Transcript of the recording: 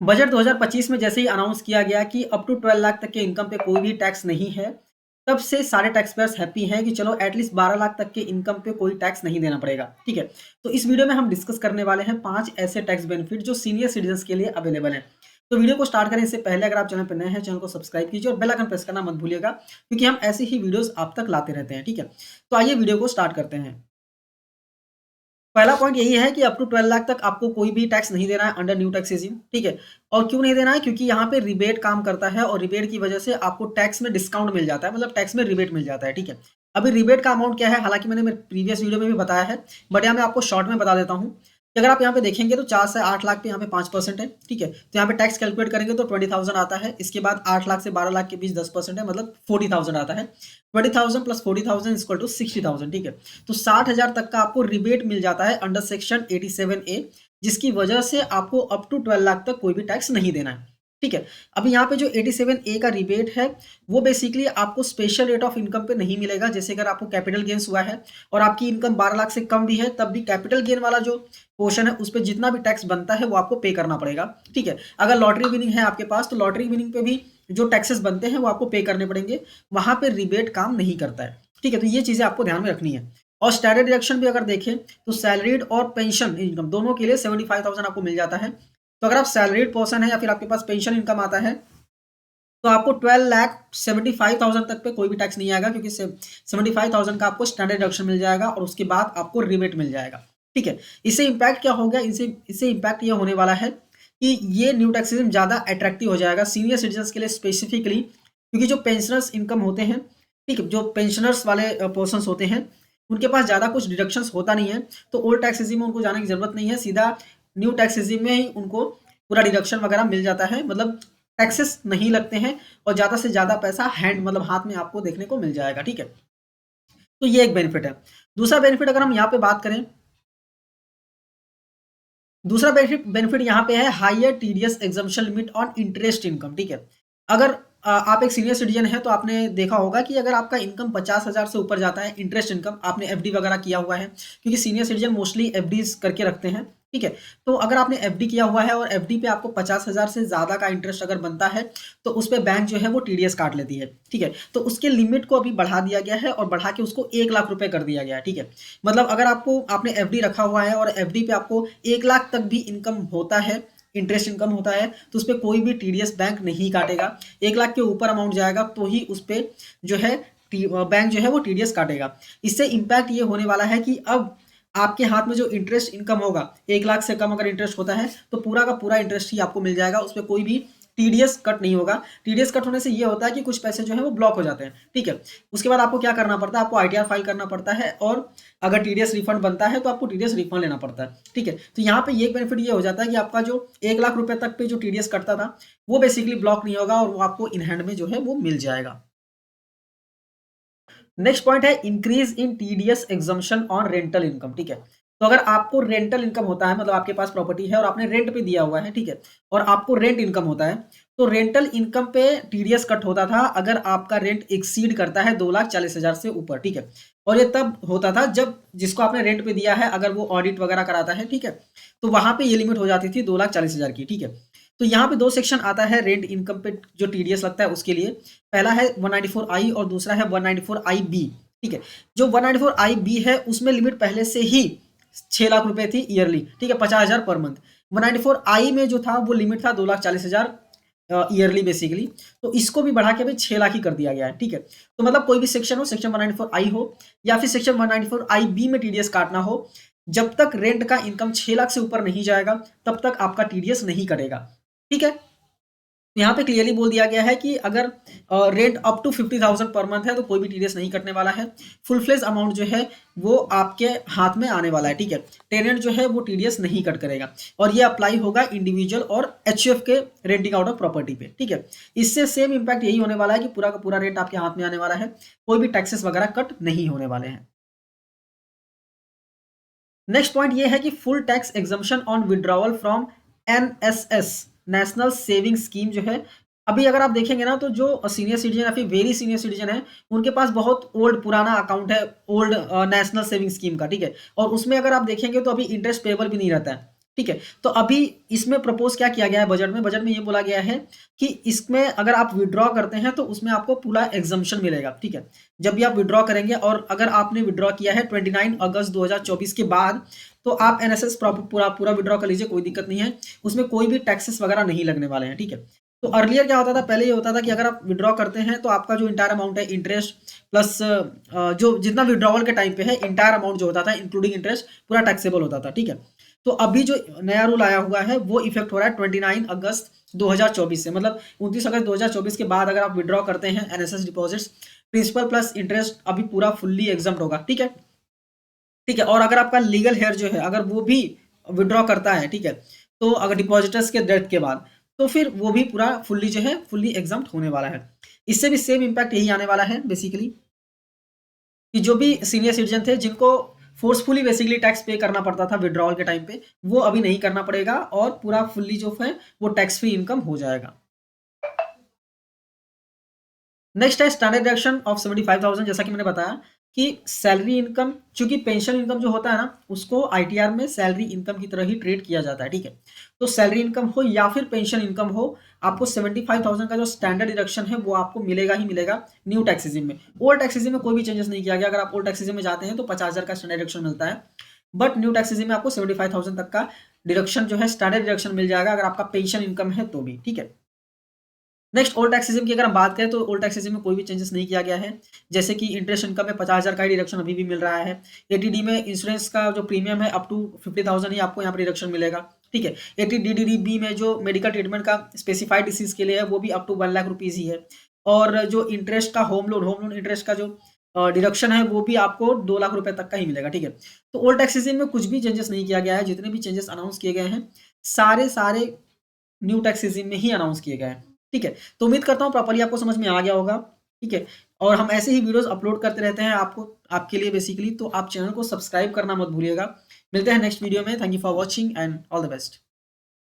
Budget 2025 में जैसे ही announce किया गया कि अप टू 12 लाख तक के इनकम पे कोई भी टैक्स नहीं है, तब से सारे टैक्स पेयर्स हैप्पी हैं कि चलो एटलीस्ट 12 लाख तक के इनकम पे कोई टैक्स नहीं देना पड़ेगा। ठीक है, तो इस वीडियो में हम डिस्कस करने वाले हैं 5 ऐसे टैक्स बेनिफिट जो सीनियर सिटीजन के लिए अवेलेबल हैं। तो वीडियो को स्टार्ट करें इससे पहले अगर आप चैनल पर नए हैं, चैनल को सब्सक्राइब कीजिए और बेल आइकन प्रेस करना मत भूलिएगा, क्योंकि हम ऐसी ही वीडियोस आप तक लाते रहते हैं। ठीक है, तो आइए वीडियो को स्टार्ट करते हैं। पहला पॉइंट यही है कि अप टू 12 लाख तक आपको कोई भी टैक्स नहीं देना है अंडर न्यू टैक्स रेजिम। ठीक है, और क्यों नहीं देना है? क्योंकि यहाँ पे रिबेट काम करता है और रिबेट की वजह से आपको टैक्स में डिस्काउंट मिल जाता है, मतलब टैक्स में रिबेट मिल जाता है। ठीक है, अभी रिबेट का अमाउंट क्या है, हालांकि मैंने मेरे प्रीवियस वीडियो में भी बताया है, बट यहाँ मैं आपको शॉर्ट में बता देता हूँ कि अगर आप यहाँ पे देखेंगे तो 4 से 8 लाख पे यहाँ पे 5% है। ठीक है, तो यहाँ पे टैक्स कैलकुलेट करेंगे तो 20,000 आता है। इसके बाद 8 लाख से 12 लाख के बीच 10% है, मतलब 40,000 आता है। 20,000 प्लस 40,000 इक्वल टू 60,000। ठीक है, तो 60,000 तक का आपको रिबेट मिल जाता है अंडर सेक्शन 87A, जिसकी वजह से आपको अप टू 12 लाख तक कोई भी टैक्स नहीं देना है। ठीक है, अभी यहाँ पे जो 87A का रिबेट है वो बेसिकली आपको स्पेशल रेट ऑफ इनकम पे नहीं मिलेगा। जैसे अगर आपको कैपिटल गेन्स हुआ है और आपकी इनकम 12 लाख से कम भी है, तब भी कैपिटल गेन वाला जो पोर्शन है उस पर जितना भी टैक्स बनता है वो आपको पे करना पड़ेगा। ठीक है, अगर लॉटरी विनिंग है आपके पास तो लॉटरी विनिंग पे भी जो टैक्सेस बनते हैं वो आपको पे करने पड़ेंगे, वहां पे रिबेट काम नहीं करता है। ठीक है, तो ये चीजें आपको ध्यान में रखनी है। और स्टैंडर्ड डिडक्शन भी अगर देखें तो सैलरीड और पेंशन इनकम दोनों के लिए 75,000 आपको मिल जाता है। तो अगर आप सैलरीड पर्सन है या फिर आपके पास पेंशन इनकम आता है तो आपको 12,75,000 तक पे कोई भी टैक्स नहीं आएगा, क्योंकि 75,000 का आपको स्टैंडर्ड डिडक्शन मिल जाएगा और उसके बाद आपको रिबेट मिल जाएगा। ठीक है, इससे इम्पैक्ट क्या हो गया, इससे इम्पैक्ट ये होने वाला है कि ये न्यू टैक्स सिस्टम ज़्यादा अट्रैक्टिव हो जाएगा सीनियर सिटीजन के लिए स्पेसिफिकली, क्योंकि जो पेंशनर्स इनकम होते हैं, ठीक है, जो पेंशनर्स वाले पर्सन होते हैं उनके पास ज़्यादा कुछ डिडक्शंस होता नहीं है, तो ओल्ड टैक्स सिस्टम में उनको जाने की जरूरत नहीं है, सीधा न्यू टैक्स सिस्टम में ही उनको पूरा डिडक्शन वगैरह मिल जाता है, मतलब टैक्सेस नहीं लगते हैं और ज़्यादा से ज़्यादा पैसा हैंड मतलब हाथ में आपको देखने को मिल जाएगा। ठीक है, तो ये एक बेनिफिट है। दूसरा बेनिफिट अगर हम यहाँ पे बात करें, दूसरा बेनिफिट बेनिफिट यहाँ पे है higher TDS exemption limit on interest income. ठीक है, अगर आप एक सीनियर सिटीजन है तो आपने देखा होगा कि अगर आपका इनकम 50,000 से ऊपर जाता है इंटरेस्ट इनकम, आपने एफडी वगैरह किया हुआ है, क्योंकि सीनियर सिटीजन मोस्टली एफडीज करके रखते हैं। ठीक है, तो अगर आपने एफडी किया हुआ है और एफडी पे आपको 50,000 से ज़्यादा का इंटरेस्ट अगर बनता है तो उस पर बैंक जो है वो टीडीएस काट लेती है। ठीक है, तो उसके लिमिट को अभी बढ़ा दिया गया है और बढ़ा के उसको 1 लाख रुपए कर दिया गया है। ठीक है, मतलब अगर आपने एफडी रखा हुआ है और एफडी पे आपको 1 लाख तक भी इनकम होता है, इंटरेस्ट इनकम होता है, तो उस पर कोई भी टीडीएस बैंक नहीं काटेगा। 1 लाख के ऊपर अमाउंट जाएगा तो ही उस पर जो है बैंक जो है वो टीडीएस काटेगा। इससे इम्पैक्ट ये होने वाला है कि अब आपके हाथ में जो इंटरेस्ट इनकम होगा, 1 लाख से कम अगर इंटरेस्ट होता है तो पूरा का पूरा इंटरेस्ट ही आपको मिल जाएगा, उस पर कोई भी टीडीएस कट नहीं होगा। टीडीएस कट होने से ये होता है कि कुछ पैसे जो है वो ब्लॉक हो जाते हैं। ठीक है, उसके बाद आपको क्या करना पड़ता है, आपको आईटीआर फाइल करना पड़ता है और अगर टीडीएस रिफंड बनता है तो आपको टीडीएस रिफंड लेना पड़ता है। ठीक है, तो यहाँ पे ये बेनिफिट ये हो जाता है कि आपका जो 1 लाख रुपए तक पे जो टीडीएस कटता था वो बेसिकली ब्लॉक नहीं होगा और वो आपको इन हैंड में जो है वो मिल जाएगा। नेक्स्ट पॉइंट है increase in TDS exemption on rental income. ठीक है, तो अगर आपको रेंटल इनकम होता है, मतलब आपके पास प्रॉपर्टी है और आपने रेंट पे दिया हुआ है, ठीक है, और आपको रेंट इनकम होता है, तो रेंटल इनकम पे टीडीएस कट होता था अगर आपका रेंट एक्सीड करता है 2,40,000 से ऊपर। ठीक है, और ये तब होता था जब जिसको आपने रेंट पे दिया है अगर वो ऑडिट वगैरह कराता है, ठीक है, तो वहां पे ये लिमिट हो जाती थी 2,40,000 की। ठीक है, तो यहाँ पे दो सेक्शन आता है रेंट इनकम पे जो टीडीएस लगता है उसके लिए। पहला है 194I और दूसरा है 194IB। ठीक है, जो 194IB है उसमें लिमिट पहले से ही 6 लाख रुपए थी ईयरली। ठीक है, 50,000 पर मंथ। 194I में जो था वो लिमिट था 2,40,000 ईयरली बेसिकली, तो इसको भी बढ़ा के अभी 6 लाख ही कर दिया गया है। ठीक है, तो मतलब कोई भी सेक्शन हो, सेक्शन 194I हो या फिर सेक्शन 194IB में टीडीएस काटना हो, जब तक रेंट का इनकम 6 लाख से ऊपर नहीं जाएगा तब तक आपका टीडीएस नहीं कटेगा। ठीक है, यहाँ पे क्लियरली बोल दिया गया है कि अगर rent up to 50,000 per month है तो कोई भी टीडीएस नहीं कटने वाला है। फुल फ्लेज अमाउंट जो है वो आपके हाथ में आने वाला है। ठीक है, टेनेंट जो है वो टीडीएस नहीं कट करेगा और ये अप्लाई होगा इंडिविजुअल और एचयूएफ के रेंटिंग आउट ऑफ प्रॉपर्टी पे। ठीक है, इससे सेम इंपैक्ट यही होने वाला है कि पूरा का पूरा रेंट आपके हाथ में आने वाला है, कोई भी टैक्सेस वगैरह कट नहीं होने वाले हैं। नेक्स्ट पॉइंट ये है कि full tax exemption on withdrawal from NSS, national saving scheme जो है। अभी अगर आप देखेंगे ना तो जो सीनियर सिटीजन या फिर वेरी सीनियर सिटीजन है उनके पास बहुत ओल्ड पुराना अकाउंट है ओल्ड नेशनल सेविंग स्कीम का। ठीक है, और उसमें अगर आप देखेंगे तो अभी इंटरेस्ट पेबल भी नहीं रहता है। ठीक है। तो अभी इसमें प्रपोज क्या किया गया है बजट में ये बोला गया है कि इसमें अगर आप विड्रॉ करते हैं तो उसमें आपको पूरा एग्जम्पशन मिलेगा, ठीक है। जब भी आप विड्रॉ करेंगे और अगर आपने विड्रॉ किया है 29 अगस्त 2024 के बाद, तो आप एनएसएस पूरा पूरा विड्रॉ कर लीजिए, कोई दिक्कत नहीं है। उसमें कोई भी टैक्सेस वगैरह नहीं लगने वाले हैं, ठीक है। तो अर्लियर क्या होता था, पहले ये होता था कि अगर आप विड्रॉ करते हैं तो आपका जो इंटायर अमाउंट है, इंटरेस्ट प्लस जो जितना विड्रॉवल के टाइम पे है, इंटायर अमाउंट जो होता था इंक्लूडिंग इंटरेस्ट पूरा टैक्सेबल होता था, ठीक है। तो अभी जो नया रूल आया हुआ है वो इफेक्ट हो रहा है 29 अगस्त 2024 से, मतलब 29 अगस्त 2024 के बाद अगर आप विड्रॉ करते हैं NSS deposits, principal plus interest अभी पूरा फुल्ली एग्जम्प्ट होगा, ठीक है। ठीक है, और अगर आपका लीगल हेयर जो है अगर वो भी विड्रॉ करता है, ठीक है, तो अगर डिपॉजिटर्स के डेथ के बाद, तो फिर वो भी पूरा फुल्ली जो है फुल्ली एग्जम्प्ट होने वाला है। इससे भी सेम इम्पैक्ट यही आने वाला है बेसिकली, कि जो भी सीनियर सिटीजन थे जिनको फोर्सफुली बेसिकली टैक्स पे करना पड़ता था विड्रॉल के टाइम पे, वो अभी नहीं करना पड़ेगा और पूरा फुल्ली जो है वो टैक्स फ्री इनकम हो जाएगा। नेक्स्ट है स्टैंडर्ड डिडक्शन ऑफ 75,000। जैसा कि मैंने बताया कि सैलरी इनकम, चूंकि पेंशन इनकम जो होता है ना, उसको आईटीआर में सैलरी इनकम की तरह ही ट्रीट किया जाता है, ठीक है। तो सैलरी इनकम हो या फिर पेंशन इनकम हो, आपको 75,000 का जो स्टैंडर्ड डिडक्शन है वो आपको मिलेगा ही मिलेगा न्यू टैक्स रेजिम में। ओल्ड टैक्स रेजिम में कोई भी चेंजेस नहीं किया गया। अगर आप ओल्ड टैक्स रेजिम में जाते हैं तो 50,000 का स्टैंडर्ड डिडक्शन मिलता है, बट न्यू टैक्स रेजिम में आपको 75,000 तक का डिडक्शन जो है स्टैंडर्ड डिडक्शन मिल जाएगा, अगर आपका पेंशन इनकम है तो भी, ठीक है। नेक्स्ट ओल्ड टैक्सेजम की अगर हम बात करें तो ओल्ड टैक्सेजम में कोई भी चेंजेस नहीं किया गया है। जैसे कि इंटरेस्ट इनकम में 50,000 का ही डिडक्शन अभी भी मिल रहा है। एटीडी में इंश्योरेंस का जो प्रीमियम है अप टू 50,000 ही आपको यहाँ पर डिडक्शन मिलेगा, ठीक है। एटीडीडीबी में जो मेडिकल ट्रीटमेंट का स्पेसिफाइड डिसीज के लिए है वो भी अप टू 1 लाख रुपीज ही है। और जो इंटरेस्ट का होम लोन इंटरेस्ट का जो डिडक्शन है वो भी आपको 2 लाख रुपए तक का ही मिलेगा, ठीक है। तो ओल्ड टैक्सेजम में कुछ भी चेंजेस नहीं किया गया है। जितने भी चेंजेस अनाउंस किए गए हैं सारे सारे न्यू टैक्स रेजिम में ही अनाउंस किए गए हैं, ठीक है। तो उम्मीद करता हूँ प्रॉपर्ली आपको समझ में आ गया होगा, ठीक है। और हम ऐसे ही वीडियोस अपलोड करते रहते हैं आपको, आपके लिए बेसिकली, तो आप चैनल को सब्सक्राइब करना मत भूलिएगा। मिलते हैं नेक्स्ट वीडियो में। Thank you for watching and all the best.